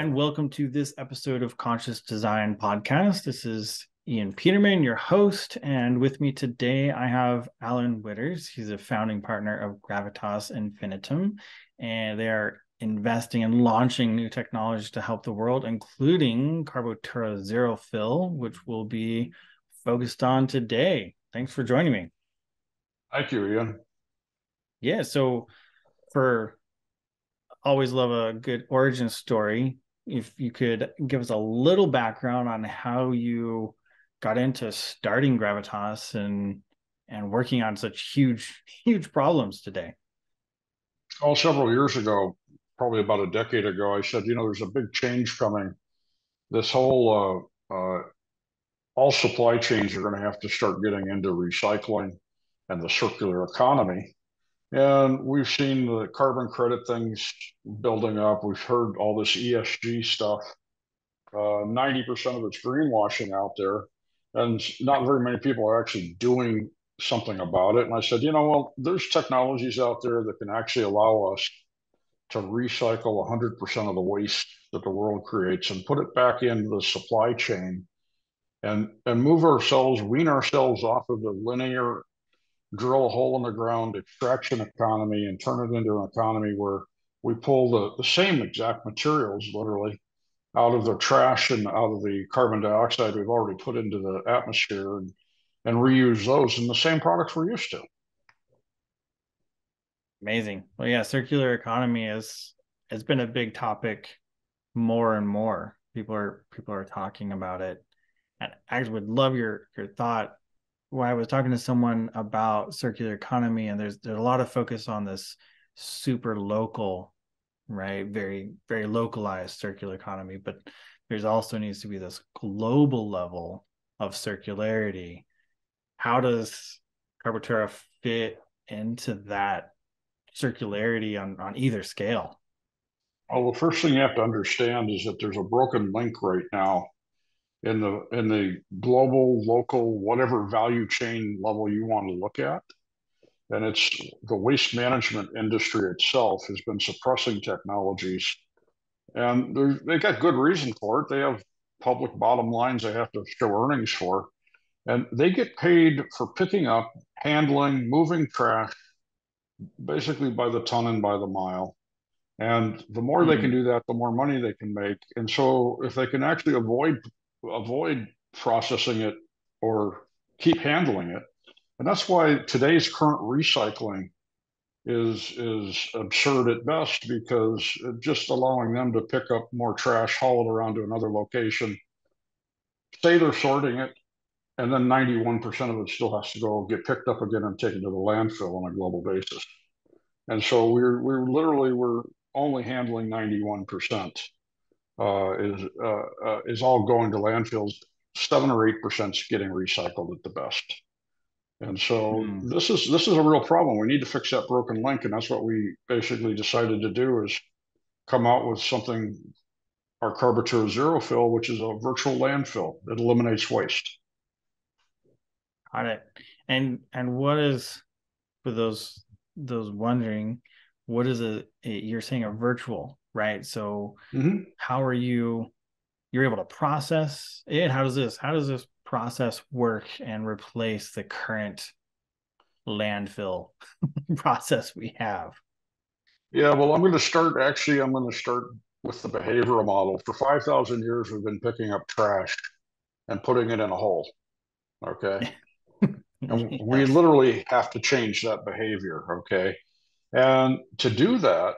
and welcome to this episode of Conscious Design Podcast. This is Ian Peterman, your host, and with me today I have Allen Witters. He's a founding partner of Gravitas Infinitum, and they are investing and launching new technologies to help the world, including Carbotura Zero Fill, which we'll be focused on today. Thanks for joining me. Thank you, Ian. Yeah, so for always love a good origin story. If you could give us a little background on how you got into starting Gravitas and working on such huge problems today. Oh, several years ago, probably about a decade ago, I said, there's a big change coming. This whole, all supply chains are going to have to start getting into recycling and the circular economy. And we've seen the carbon credit things building up. We've heard all this ESG stuff. 90% of it's greenwashing out there, and not very many people are actually doing something about it. And I said, well, there's technologies out there that can actually allow us to recycle 100% of the waste that the world creates and put it back into the supply chain and wean ourselves off of the linear drill a hole in the ground extraction economy and turn it into an economy where we pull the same exact materials literally out of the trash and out of the carbon dioxide we've already put into the atmosphere and reuse those in the same products we're used to. Amazing. Well, yeah, circular economy has been a big topic more and more. People are talking about it. And I would love your thought. When I was talking to someone about circular economy, and there's a lot of focus on this super local, right? Very localized circular economy, but there's also needs to be this global level of circularity. How does Carbotura fit into that circularity on either scale? Well, the first thing you have to understand is that there's a broken link right now in the global, local, whatever value chain level you want to look at. And it's the waste management industry itself has been suppressing technologies. And they got good reason for it. They have public bottom lines they have to show earnings for. And they get paid for picking up, handling, moving trash, basically by the ton and by the mile. And the more they can Hmm. do that, the more money they can make. And so if they can actually avoid processing it or keep handling it, and that's why today's current recycling is absurd at best because just allowing them to pick up more trash, haul it around to another location, say they're sorting it, and then 91% of it still has to go get picked up again and taken to the landfill on a global basis. And so we're only handling 91% is all going to landfills. 7 or 8% is getting recycled at the best. And so Hmm. this is a real problem. We need to fix that broken link, and that's what we basically decided to do is come out with something, our Carbotura Zero Fill, which is a virtual landfill that eliminates waste. Got it. And what is, for those wondering, what is you're saying a virtual, right? So Mm-hmm. how are you're able to process it? How does this process work and replace the current landfill process we have? Yeah, well, I'm going to start with the behavioral model. For 5,000 years, we've been picking up trash and putting it in a hole. Okay. And we Yes. literally have to change that behavior. Okay. And to do that,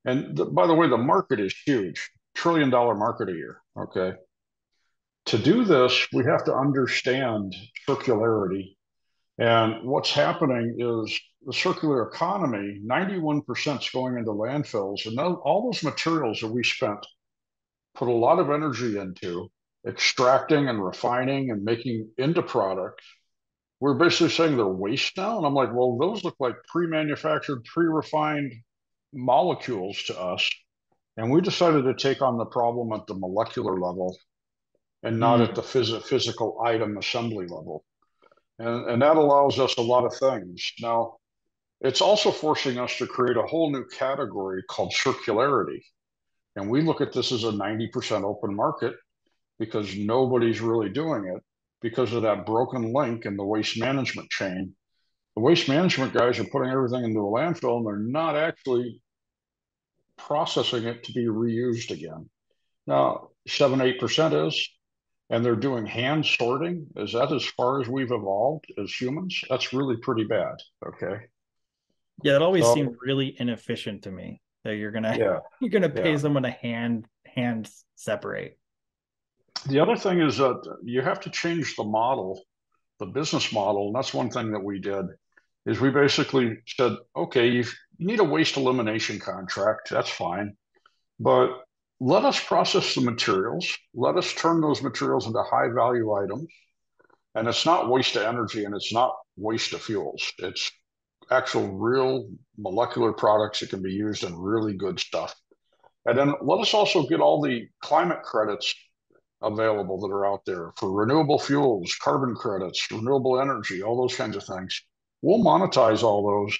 by the way, the market is huge, $1 trillion market a year. Okay. To do this, we have to understand circularity. And what's happening is the circular economy, 91% is going into landfills. And all those materials that we spent, put a lot of energy into extracting and refining and making into products, we're basically saying they're waste now. And I'm like, well, those look like pre-manufactured, pre-refined molecules to us. And we decided to take on the problem at the molecular level and not at Mm. the physical item assembly level. And that allows us a lot of things. Now, it's also forcing us to create a whole new category called circularity. And we look at this as a 90% open market because nobody's really doing it because of that broken link in the waste management chain. The waste management guys are putting everything into a landfill and they're not actually processing it to be reused again. Now, 7-8% is, and they're doing hand sorting. Is that as far as we've evolved as humans? That's really pretty bad. Okay. Yeah, it always seemed So, really inefficient to me that yeah, you're gonna pay yeah. someone to hand separate. The other thing is that you have to change the model, the business model. And that's one thing that we did is we basically said, okay, you need a waste elimination contract. That's fine. But let us process the materials. Let us turn those materials into high value items. And it's not waste of energy and it's not waste of fuels. It's actual real molecular products that can be used in really good stuff. And then let us also get all the climate credits available that are out there for renewable fuels, carbon credits, renewable energy, all those kinds of things. We'll monetize all those.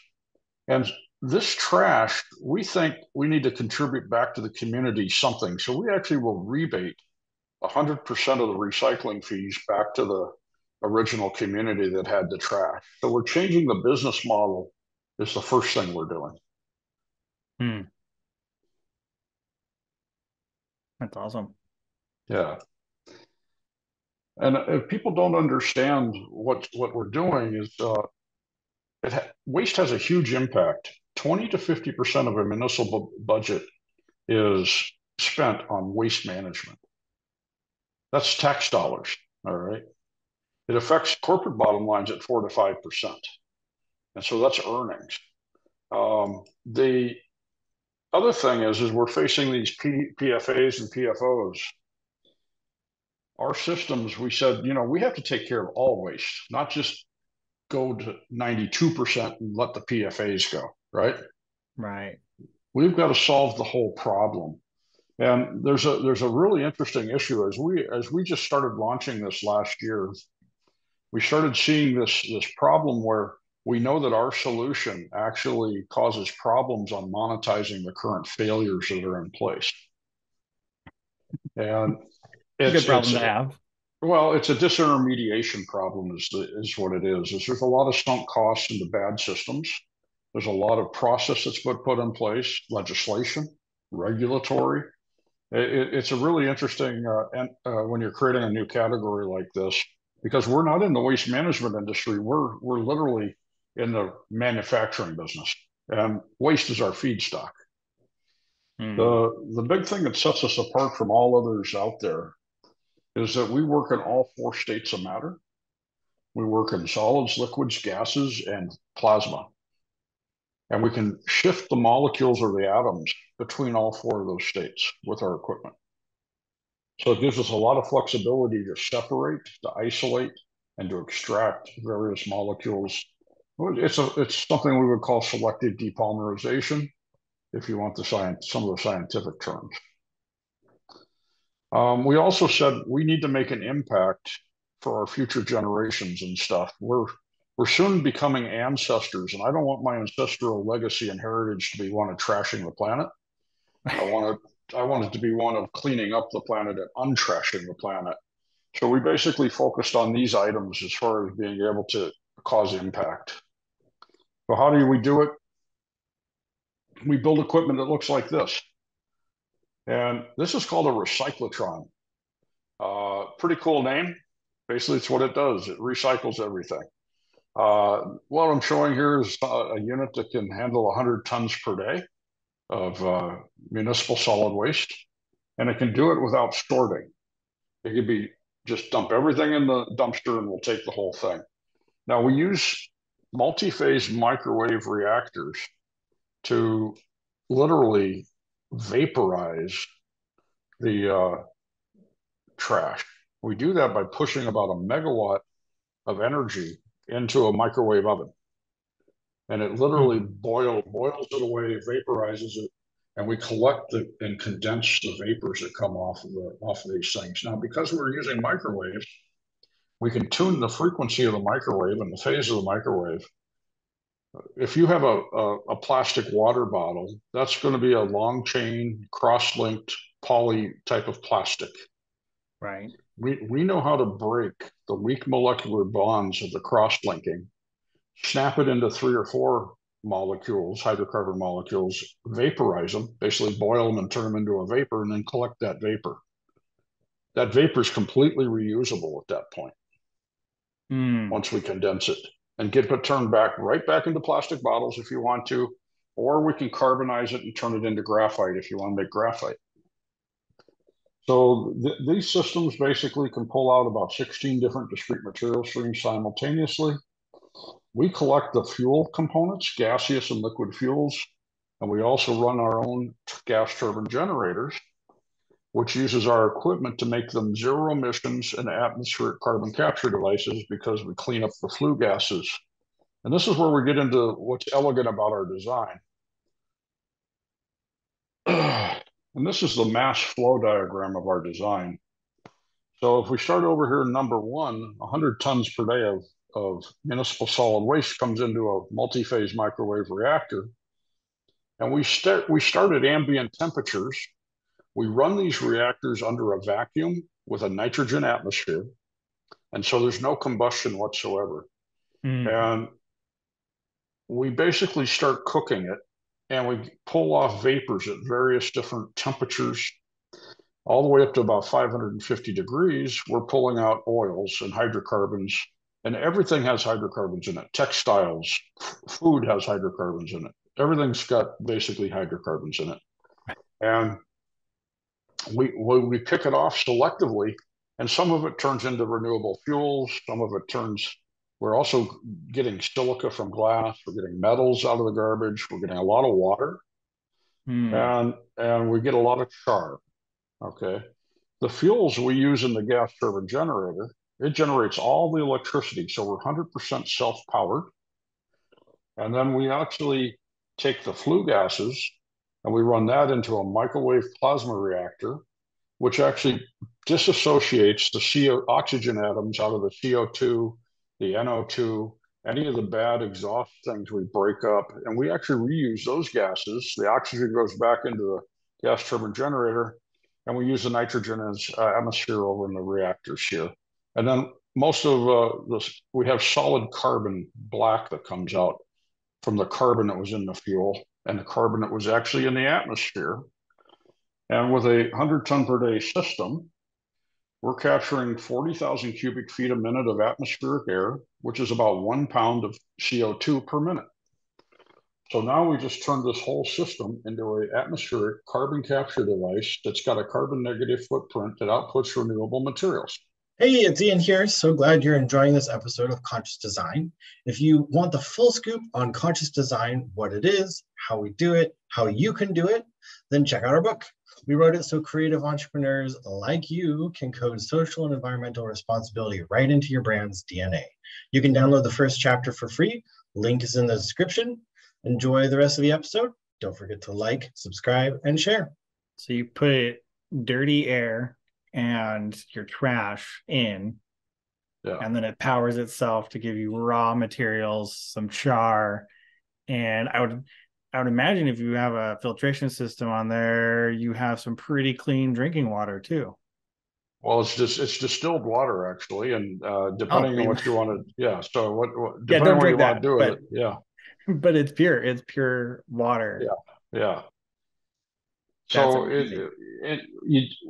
And this trash, we think we need to contribute back to the community something. So we actually will rebate 100% of the recycling fees back to the original community that had the trash. So we're changing the business model is the first thing we're doing. Hmm, that's awesome. Yeah. And if people don't understand what we're doing is waste has a huge impact. 20 to 50% of a municipal budget is spent on waste management. That's tax dollars. All right. It affects corporate bottom lines at 4 to 5%. And so that's earnings. The other thing is we're facing these PFAs and PFOs. Our systems, we said, we have to take care of all waste, not just go to 92% and let the PFAs go, right? Right. We've got to solve the whole problem. And there's a really interesting issue as we just started launching this last year. We started seeing this problem where we know that our solution actually causes problems on monetizing the current failures that are in place. And Good it's problem to have. well, it's a disintermediation problem is what it is there's a lot of sunk costs into bad systems. There's a lot of process that's put in place, legislation, regulatory. It's a really interesting and when you're creating a new category like this, because we're not in the waste management industry. We're literally in the manufacturing business, and waste is our feedstock. Hmm. The big thing that sets us apart from all others out there is that we work in all 4 states of matter. We work in solids, liquids, gases, and plasma. And we can shift the molecules or the atoms between all 4 of those states with our equipment. So it gives us a lot of flexibility to separate, to isolate, and to extract various molecules. It's something we would call selective depolymerization, if you want some of the scientific terms. We also said we need to make an impact for our future generations and stuff. We're soon becoming ancestors, and I don't want my ancestral legacy and heritage to be one of trashing the planet. I want it to be one of cleaning up the planet and untrashing the planet. So we basically focused on these items as far as being able to cause impact. So how do we do it? We build equipment that looks like this. And this is called a recyclotron. Pretty cool name. Basically, it's what it does. It recycles everything. What I'm showing here is a unit that can handle 100 tons per day of municipal solid waste, and it can do it without sorting. It could be just dump everything in the dumpster and we'll take the whole thing. Now we use multi-phase microwave reactors to literally vaporize the trash. We do that by pushing about a megawatt of energy into a microwave oven. And it literally Hmm. boils it away, vaporizes it, and we collect and condense the vapors that come off of these things. Now, because we're using microwaves, we can tune the frequency of the microwave and the phase of the microwave If you have a plastic water bottle, that's going to be a long chain, cross-linked poly type of plastic. Right. We know how to break the weak molecular bonds of the cross-linking, snap it into 3 or 4 molecules, hydrocarbon molecules, vaporize them, basically boil them and turn them into a vapor, and then collect that vapor. That vapor is completely reusable at that point Mm. once we condense it and get it turned back right back into plastic bottles if you want to, or we can carbonize it and turn it into graphite if you want to make graphite. So these systems basically can pull out about 16 different discrete material streams simultaneously. We collect the fuel components, gaseous and liquid fuels, and we also run our own gas turbine generators, which uses our equipment to make them zero emissions and atmospheric carbon capture devices because we clean up the flue gases. And this is where we get into what's elegant about our design. And this is the mass flow diagram of our design. So if we start over here, number 1, 100 tons per day of municipal solid waste comes into a multi-phase microwave reactor. And we start at ambient temperatures. We run these reactors under a vacuum with a nitrogen atmosphere. And so there's no combustion whatsoever. Mm. And we basically start cooking it, and we pull off vapors at various different temperatures, all the way up to about 550 degrees. We're pulling out oils and hydrocarbons, and everything has hydrocarbons in it. Textiles, food has hydrocarbons in it. Everything's got basically hydrocarbons in it. And we pick it off selectively, and some of it turns into renewable fuels. Some of it turns, we're also getting silica from glass. We're getting metals out of the garbage. We're getting a lot of water, Mm. and we get a lot of char. Okay. The fuels we use in the gas turbine generator, it generates all the electricity. So we're 100% self-powered. And then we actually take the flue gases and we run that into a microwave plasma reactor, which actually disassociates the oxygen atoms out of the CO2, the NO2, any of the bad exhaust things we break up. And we actually reuse those gases. The oxygen goes back into the gas turbine generator, and we use the nitrogen as atmosphere over in the reactors here. And then most of this, we have solid carbon black that comes out from the carbon that was in the fuel and the carbon that was actually in the atmosphere. And with a 100-ton per day system, we're capturing 40,000 cubic feet a minute of atmospheric air, which is about 1 pound of CO2 per minute. So now we just turned this whole system into an atmospheric carbon capture device that's got a carbon negative footprint that outputs renewable materials. Hey, it's Ian here. So glad you're enjoying this episode of Conscious Design. If you want the full scoop on conscious design, what it is, how we do it, how you can do it, then check out our book. We wrote it so creative entrepreneurs like you can code social and environmental responsibility right into your brand's DNA. You can download the first chapter for free. Link is in the description. Enjoy the rest of the episode. Don't forget to like, subscribe, and share. So you put dirty air and your trash in, and then it powers itself to give you raw materials, some char. And I would imagine if you have a filtration system on there, you have some pretty clean drinking water too. Well, it's distilled water actually, and depending on what you want to, yeah. So depending on what you want to do with it, yeah. But it's pure. It's pure water. Yeah, yeah. So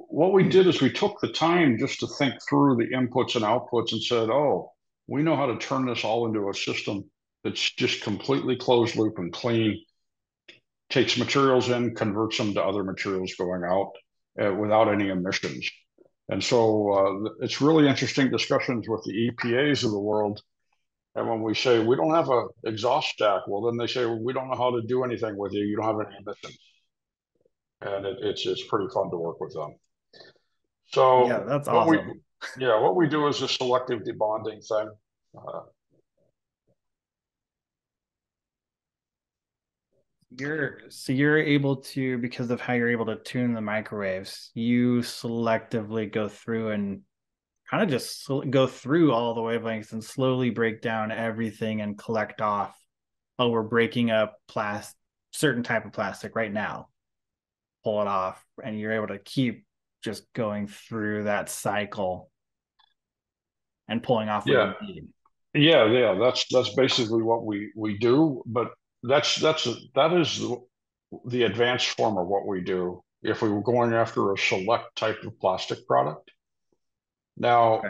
what we did is we took the time just to think through the inputs and outputs and said, oh, we know how to turn this all into a system that's just completely closed loop and clean, takes materials in, converts them to other materials going out without any emissions. And so it's really interesting discussions with the EPAs of the world. And when we say we don't have an exhaust stack, well, then they say, well, we don't know how to do anything with you. You don't have any emissions. And it's pretty fun to work with them. So yeah, that's awesome. What we do is a selective debonding thing. You're able to, because of how you're able to tune the microwaves, you selectively go through and kind of just go through all the wavelengths and slowly break down everything and collect off oh, we're breaking up certain type of plastic right now, pull it off, and you're able to keep just going through that cycle and pulling off what Yeah, you need. yeah. That's basically what we do. But that is the advanced form of what we do. If we were going after a select type of plastic product, now Okay.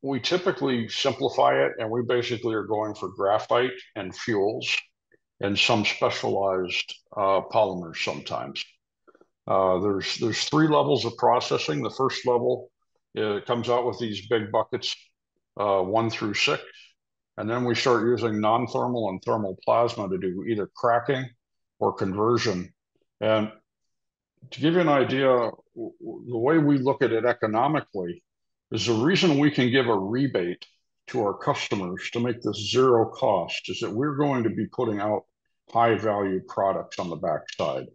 we typically simplify it, and we basically are going for graphite and fuels and some specialized polymers sometimes. There's three levels of processing. The first level, it comes out with these big buckets, 1 through 6, and then we start using non-thermal and thermal plasma to do either cracking or conversion. And to give you an idea, the way we look at it economically is the reason we can give a rebate to our customers to make this zero cost is that we're going to be putting out high value products on the backside.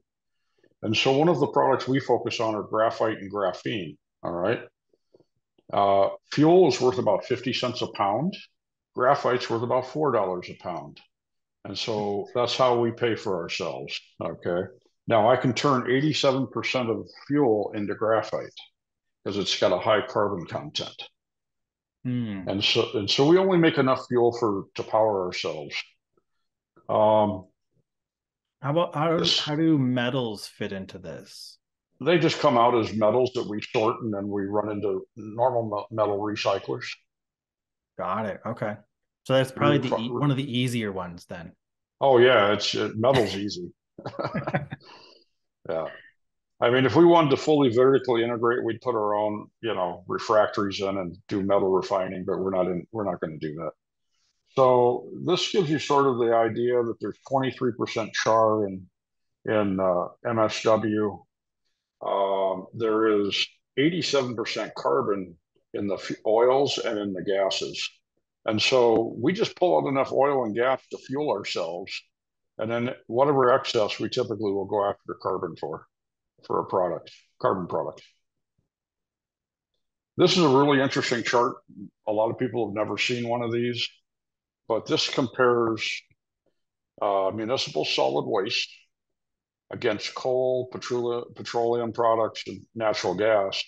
And so one of the products we focus on are graphite and graphene. All right. Fuel is worth about 50 cents a pound. Graphite's worth about $4 a pound. And so that's how we pay for ourselves. Okay. Now I can turn 87% of fuel into graphite because it's got a high carbon content. Hmm. And so we only make enough fuel to power ourselves. Um, How about how this do metals fit into this? They just come out as metals that we sort and then we run into normal metal recyclers. Got it. Okay. So that's probably one of the easier ones then. Oh yeah, metal's easy. Yeah. I mean, if we wanted to fully vertically integrate, we'd put our own, refractories in and do metal refining, but we're not going to do that. So this gives you sort of the idea that there's 23% char in MSW. There is 87% carbon in the oils and in the gases. And so we just pull out enough oil and gas to fuel ourselves. And then whatever excess, we typically will go after the carbon for a product, carbon product. This is a really interesting chart. A lot of people have never seen one of these, but this compares municipal solid waste against coal, petroleum products, and natural gas.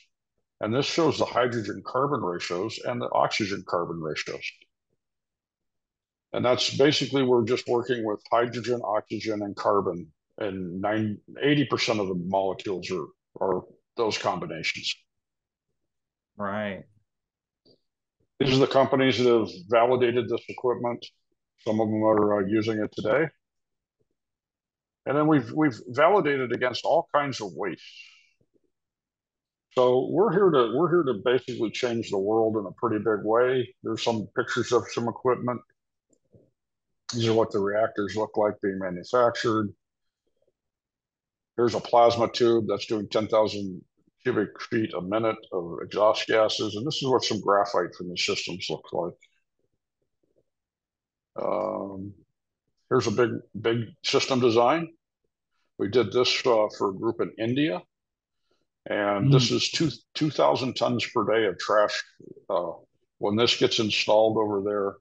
And this shows the hydrogen carbon ratios and the oxygen carbon ratios. And that's basically, we're just working with hydrogen, oxygen, and carbon. And 80% of the molecules are those combinations. Right. These are the companies that have validated this equipment. Some of them are using it today. And then we've validated against all kinds of waste. So we're here to basically change the world in a pretty big way. There's some pictures of some equipment. These are what the reactors look like being manufactured. Here's a plasma tube that's doing 10,000 cubic feet a minute of exhaust gases. And this is what some graphite from the systems look like. Here's a big system design. We did this for a group in India. And this is 2,000 tons per day of trash. When this gets installed over there,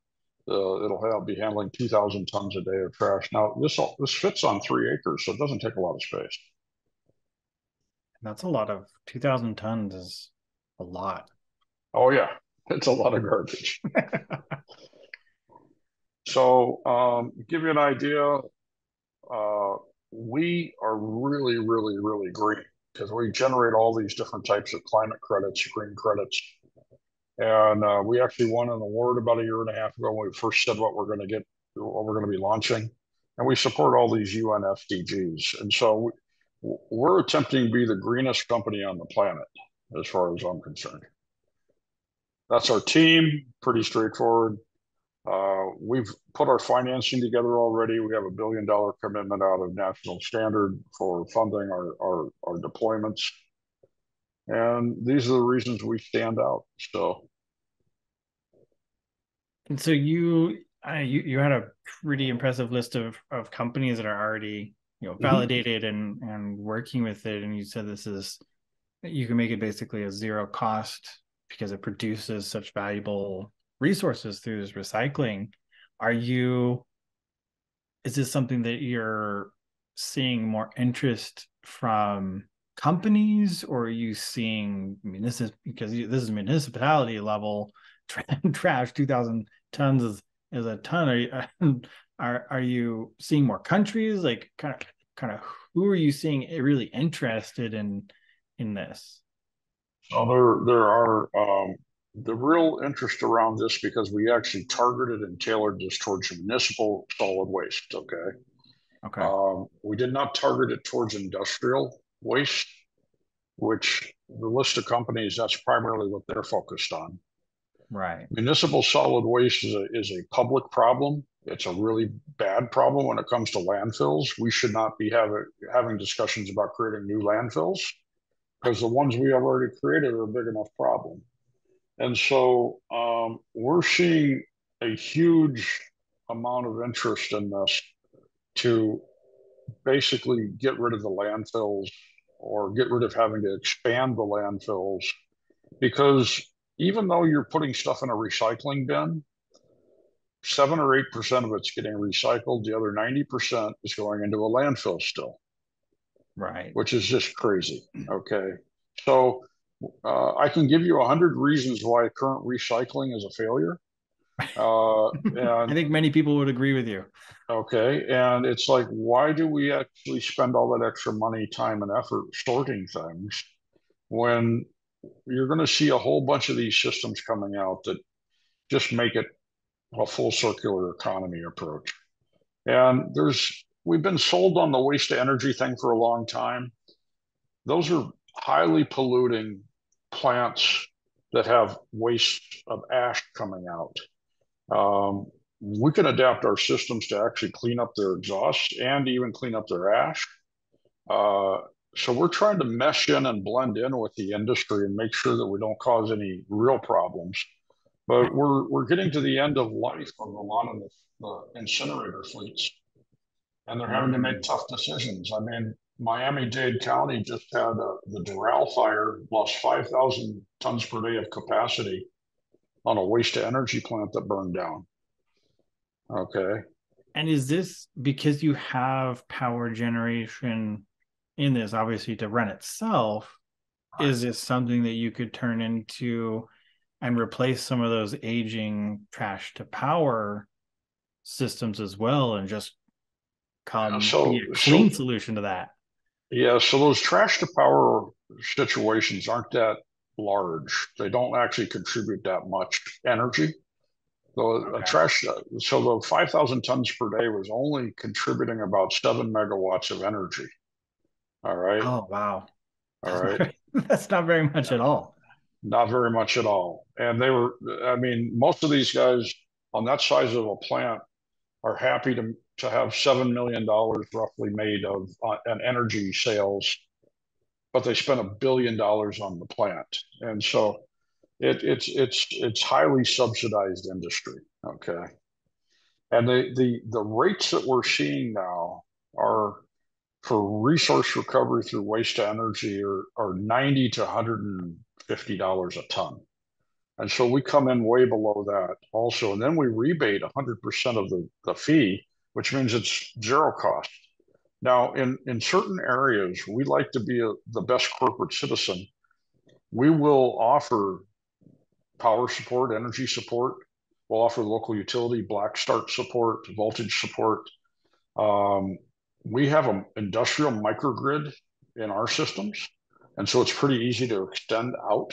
it'll be handling 2,000 tons a day of trash. Now, this fits on 3 acres, so it doesn't take a lot of space. That's a lot of 2,000 tons is a lot. Oh yeah, it's a lot of garbage. So, give you an idea, we are really, really, really green because we generate all these different types of climate credits, green credits. And we actually won an award about 1.5 years ago when we first said what we're going to be launching. And we support all these UN SDGs. And so we're attempting to be the greenest company on the planet, as far as I'm concerned. That's our team, pretty straightforward. We've put our financing together already. We have $1 billion commitment out of National Standard for funding our deployments. And these are the reasons we stand out. So, and so you had a pretty impressive list of companies that are already validated and working with it, and you said you can make it basically a zero cost because it produces such valuable resources through this recycling. Are you is this something that you're seeing more interest from companies, or are you seeing, I mean, this is because this is municipality level trash, 2,000 tons is a ton. Are you seeing more countries, like kind of who are you seeing really interested in this? So there are the real interest around this because we actually targeted and tailored this towards municipal solid waste. Okay. Okay. We did not target it towards industrial waste, which the list of companies, that's primarily what they're focused on. Right. Municipal solid waste is a public problem. It's a really bad problem when it comes to landfills. We should not be having discussions about creating new landfills because the ones we have already created are a big enough problem. And so we're seeing a huge amount of interest in this to basically get rid of the landfills or get rid of having to expand the landfills. Because even though you're putting stuff in a recycling bin, 7 or 8% of it's getting recycled. The other 90% is going into a landfill still. Right. Which is just crazy. Okay. So I can give you 100 reasons why current recycling is a failure. I think many people would agree with you. Okay. And it's like, why do we actually spend all that extra money, time, and effort sorting things when you're going to see a whole bunch of these systems coming out that just make it a full circular economy approach? And we've been sold on the waste to energy thing for a long time. Those are highly polluting plants that have waste of ash coming out. We can adapt our systems to actually clean up their exhaust and even clean up their ash. So we're trying to mesh in and blend in with the industry and make sure that we don't cause any real problems. But we're getting to the end of life of a lot of the incinerator fleets, and they're having to make tough decisions. I mean, Miami-Dade County just had the Doral fire, lost 5,000 tons per day of capacity on a waste to energy plant that burned down. Okay. And is this because you have power generation in this, obviously, to run itself? Right. Is this something that you could turn into and replace some of those aging trash to power systems as well, and just be a clean solution to that? Yeah, so those trash to power situations aren't that large. They don't actually contribute that much energy. So the 5,000 tons per day was only contributing about 7 megawatts of energy. All right. Oh, wow. All right. That's not very much at all. Not very much at all. And I mean, most of these guys on that size of a plant are happy to have $7 million roughly made of an energy sales, but they spent $1 billion on the plant. And so it's highly subsidized industry. Okay. And the rates that we're seeing now are for resource recovery through waste to energy are $90 to $150 a ton. And so we come in way below that also. And then we rebate 100% of the fee, which means it's zero cost. Now, in certain areas, we like to be the best corporate citizen. We will offer power support, energy support. We'll offer local utility, black start support, voltage support. We have an industrial microgrid in our systems, and so it's pretty easy to extend out.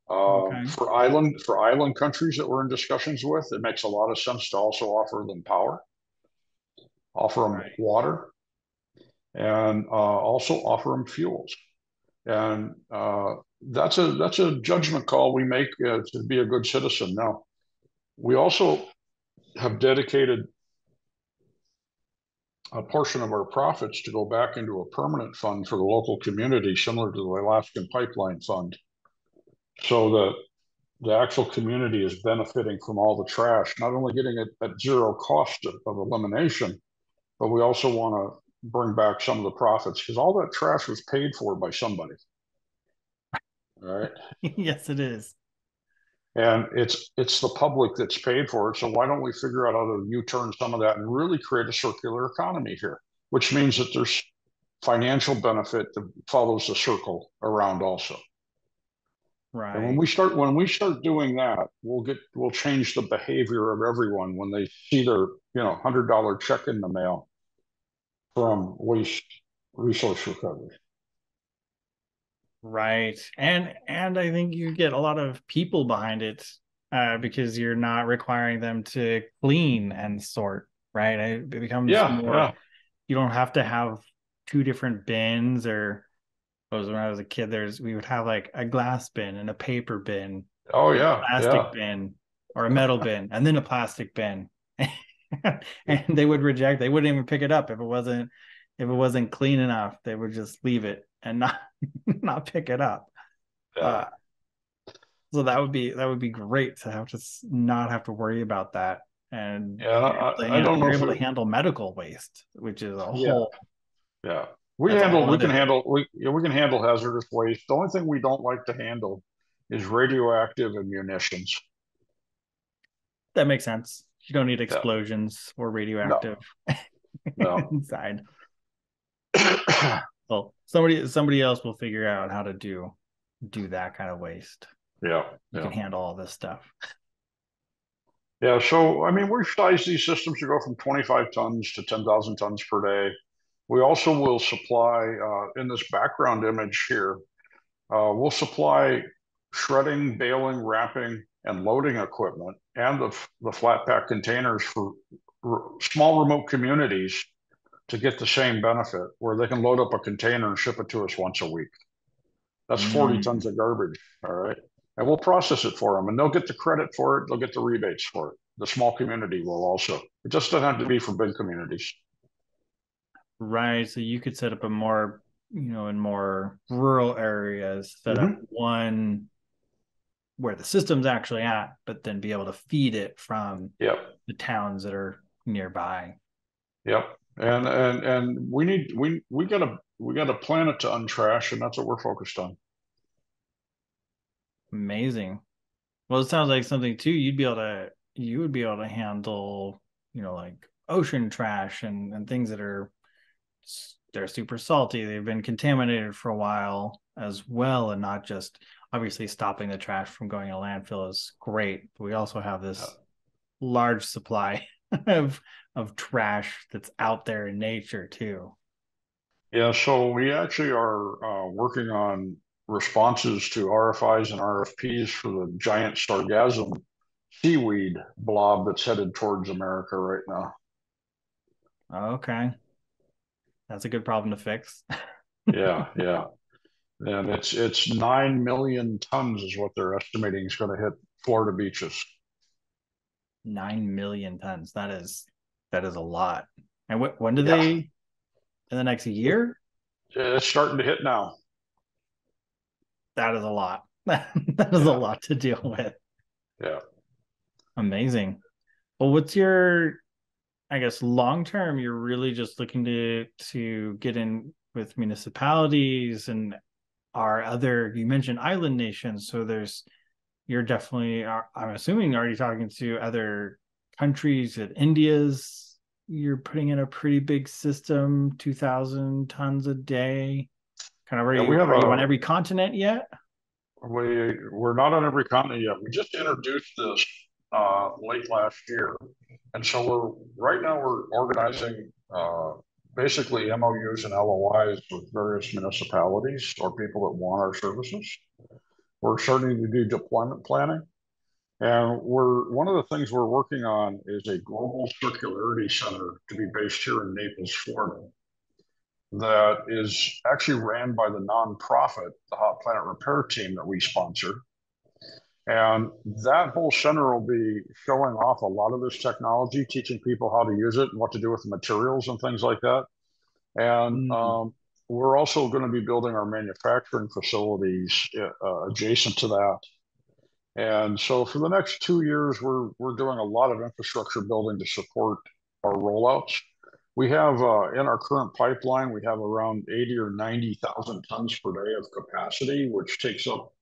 For island countries that we're in discussions with, it makes a lot of sense to also offer them power, offer them water, and also offer them fuels. And that's a judgment call we make to be a good citizen. Now, we also have dedicated a portion of our profits to go back into a permanent fund for the local community, similar to the Alaskan Pipeline Fund, so that the actual community is benefiting from all the trash, not only getting it at zero cost of elimination, but we also want to bring back some of the profits because all that trash was paid for by somebody. All right. Yes, it is. And it's the public that's paid for it. So why don't we figure out how to U-turn some of that and really create a circular economy here, which means that there's financial benefit that follows the circle around also. And Right. when we start doing that, we'll change the behavior of everyone when they see their $100 check in the mail from waste resource recovery. Right. And I think you get a lot of people behind it because you're not requiring them to clean and sort, right? It becomes Yeah, more, yeah. you don't have to have two different bins or when I was a kid, we would have like a glass bin and a paper bin, Oh a yeah, plastic yeah, bin or a metal bin, and then a plastic bin. And they would reject, they wouldn't even pick it up if it wasn't clean enough, they would just leave it and not not pick it up. yeah. Uh, so that would be great to have to not have to worry about that. And Yeah, I don't know you're if able to it, handle medical waste, which is a yeah, whole yeah. that's a whole other We can handle hazardous waste. The only thing we don't like to handle is radioactive and munitions. that makes sense. You don't need Yeah, explosions or no, radioactive no. inside. Well, somebody else will figure out how to do that kind of waste. Yeah, You can yeah, handle all this stuff. yeah. So I mean, we've sized these systems to go from 25 tons to 10,000 tons per day. We also will supply in this background image here. We'll supply shredding, baling, wrapping, and loading equipment and the flat pack containers for small remote communities to get the same benefit where they can load up a container and ship it to us once a week. That's 40 tons Mm, of garbage. All right. And we'll process it for them and they'll get the credit for it. They'll get the rebates for it. The small community will also. It just doesn't have to be for big communities. right. So you could set up a more, in more rural areas, set up Mm-hmm. one where the system's actually at, but then be able to feed it from Yep. the towns that are nearby. Yep. And we gotta plan it to untrash, and that's what we're focused on. Amazing. Well, it sounds like something too. You would be able to handle, like ocean trash and things that they're super salty. They've been contaminated for a while as well, and not just obviously stopping the trash from going to landfill is great. But we also have Yeah. this large supply of trash that's out there in nature too. Yeah, so we actually are working on responses to RFIs and RFPs for the giant sargassum seaweed blob that's headed towards America right now. Okay, that's a good problem to fix. Yeah, yeah. And it's 9 million tons is what they're estimating is going to hit Florida beaches. 9 million tons. That is a lot. And when do Yeah, they in the next year? it's starting to hit now. That is a lot. That is a Yeah, lot to deal with. yeah. Amazing. Well, what's your, I guess, long term? You're really just looking to get in with municipalities and are other. You mentioned island nations, so you're definitely. I'm assuming already talking to other countries. That India's you're putting in a pretty big system, 2,000 tons a day. Kind of Yeah, we have are you on a every continent yet? we're not on every continent yet. We just introduced this late last year, and so right now we're organizing basically MOUs and LOIs with various municipalities or people that want our services. We're starting to do deployment planning, and we're one of the things we're working on is a global circularity center to be based here in Naples, Florida that is actually ran by the nonprofit, the Hot Planet Repair Team that we sponsor. And that whole center will be showing off a lot of this technology, teaching people how to use it and what to do with the materials and things like that. And Mm. we're also going to be building our manufacturing facilities adjacent to that. And so for the next 2 years, we're doing a lot of infrastructure building to support our rollouts. We have in our current pipeline, we have around 80 or 90,000 tons per day of capacity, which takes up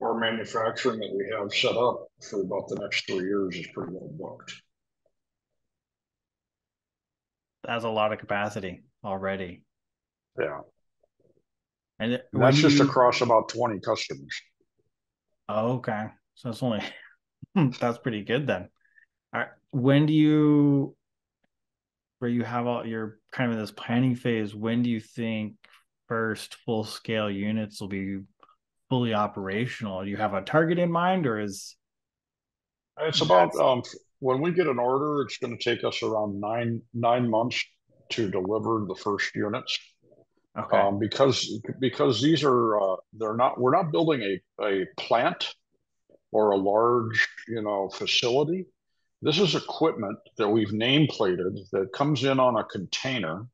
our manufacturing that we have set up for about the next 3 years is pretty well booked. That's a lot of capacity already. Yeah. And And that's just across about 20 customers. Oh, okay. So it's only that's pretty good then. All right. When do you, where you have all your kind of in this planning phase, when do you think first full scale units will be fully operational? Do you have a target in mind, or is It's about when we get an order, it's going to take us around nine months to deliver the first units. okay? Because these are we're not building a plant or a large facility. This is equipment that we've nameplated that comes in on a container,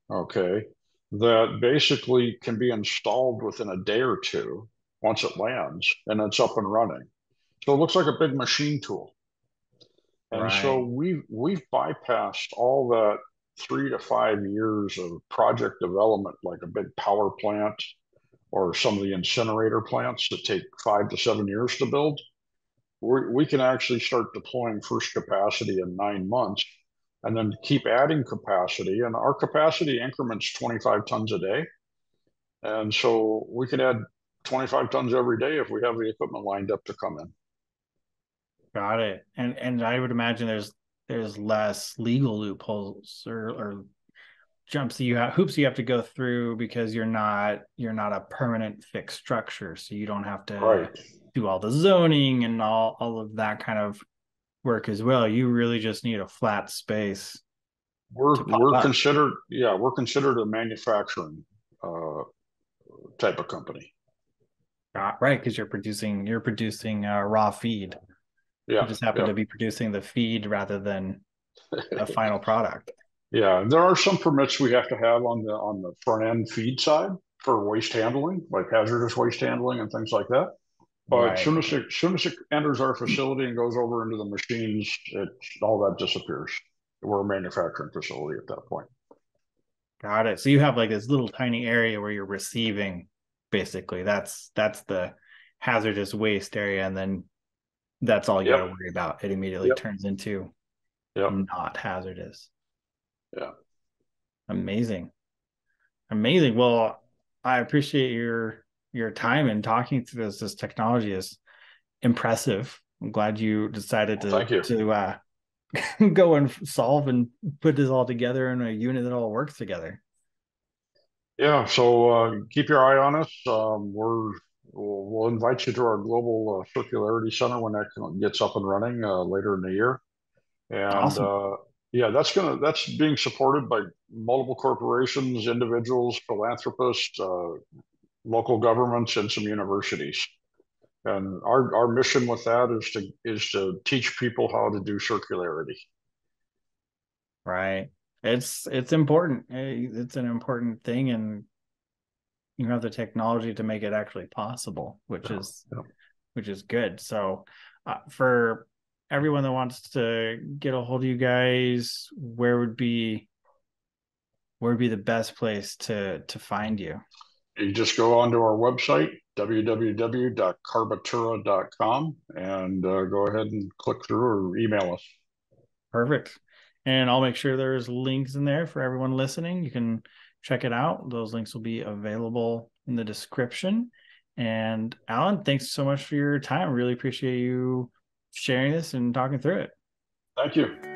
okay, that basically can be installed within a day or two once it lands, and it's up and running. So it looks like a big machine tool. And so Right. we've bypassed all that 3 to 5 years of project development, like a big power plant or some of the incinerator plants that take 5 to 7 years to build. We can actually start deploying first capacity in 9 months and then keep adding capacity. And our capacity increments 25 tons a day. And so we can add 25 tons every day if we have the equipment lined up to come in. Got it. And I would imagine there's less legal loopholes or jumps that you have hoops you have to go through, because you're not a permanent fixed structure, so you don't have to Right. do all the zoning and all of that kind of work as well. You really just need a flat space to pop We're up. considered, yeah, we're considered a manufacturing uh, type of company. Right, because you're producing raw feed. You Yeah, just happen yeah, to be producing the feed rather than a final product. yeah. There are some permits we have to have on the front end feed side for waste handling, like hazardous waste handling and things like that. But Right. soon as it enters our facility and goes over into the machines, all that disappears. We're a manufacturing facility at that point. Got it. So you have like this little tiny area where you're receiving, basically. That's the hazardous waste area, and then that's all you got Yep, to worry about. It immediately yep, turns into yep. not hazardous. Yeah. Amazing. Amazing. Well, I appreciate your time and talking through this. This technology is impressive. I'm glad you decided Well, to thank you. go and solve and put this all together in a unit that all works together. Yeah. So keep your eye on us. We'll invite you to our global circularity center when that gets up and running later in the year. And Awesome. yeah, that's being supported by multiple corporations, individuals, philanthropists, local governments, and some universities. And our mission with that is to teach people how to do circularity. Right. It's important. It's an important thing, and you have the technology to make it actually possible, which Yeah, is yeah. which is good. So, for everyone that wants to get a hold of you guys, where would be the best place to find you? You just go onto our website, www.carbotura.com, and go ahead and click through or email us. Perfect. And I'll make sure there's links in there for everyone listening. You can check it out. Those links will be available in the description. And Allen, thanks so much for your time. Really appreciate you sharing this and talking through it. Thank you.